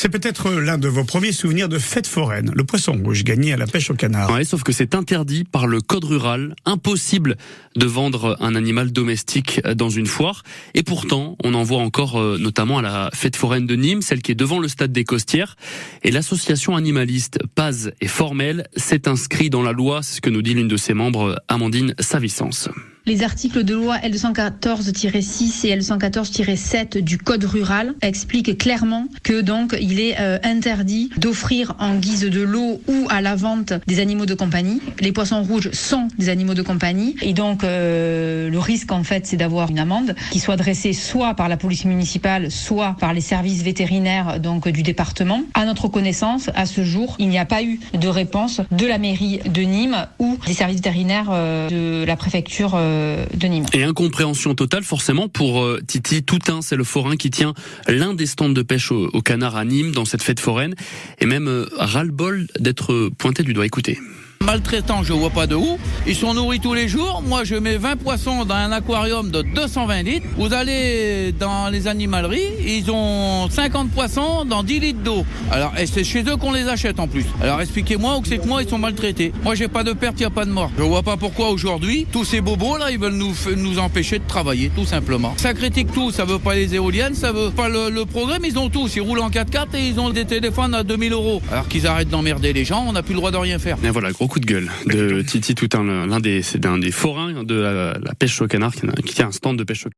C'est peut-être l'un de vos premiers souvenirs de fête foraine, le poisson rouge gagné à la pêche au canard. Ouais, sauf que c'est interdit par le code rural, impossible de vendre un animal domestique dans une foire. Et pourtant, on en voit encore notamment à la fête foraine de Nîmes, celle qui est devant le stade des Costières. Et l'association animaliste Paz et Formel s'est inscrit dans la loi, c'est ce que nous dit l'une de ses membres, Amandine Savissance. Les articles de loi L214-6 et L214-7 du Code rural expliquent clairement que donc il est interdit d'offrir en guise de lot ou à la vente des animaux de compagnie. Les poissons rouges sont des animaux de compagnie et donc le risque en fait c'est d'avoir une amende qui soit dressée soit par la police municipale, soit par les services vétérinaires donc du département. À notre connaissance, à ce jour, il n'y a pas eu de réponse de la mairie de Nîmes ou des services vétérinaires de la préfecture de Nîmes. Et incompréhension totale forcément pour Titi Toutain, c'est le forain qui tient l'un des stands de pêche au canard à Nîmes dans cette fête foraine et même ras-le-bol d'être pointé du doigt. Écoutez. Maltraitants, je vois pas de où. Ils sont nourris tous les jours. Moi, je mets 20 poissons dans un aquarium de 220 litres. Vous allez dans les animaleries, ils ont 50 poissons dans 10 litres d'eau. Alors, et c'est chez eux qu'on les achète en plus. Alors, expliquez-moi où c'est que moi, ils sont maltraités. Moi, j'ai pas de perte, il n'y a pas de mort. Je vois pas pourquoi aujourd'hui, tous ces bobos là, ils veulent nous empêcher de travailler, tout simplement. Ça critique tout. Ça veut pas les éoliennes, ça veut pas le progrès, mais ils ont tous. Ils roulent en 4x4 et ils ont des téléphones à 2000 €. Alors qu'ils arrêtent d'emmerder les gens, on n'a plus le droit de rien faire. Et voilà, gros coup de gueule de Titi Toutain, l'un des forains de la pêche au canard qui tient un stand de pêche au canard.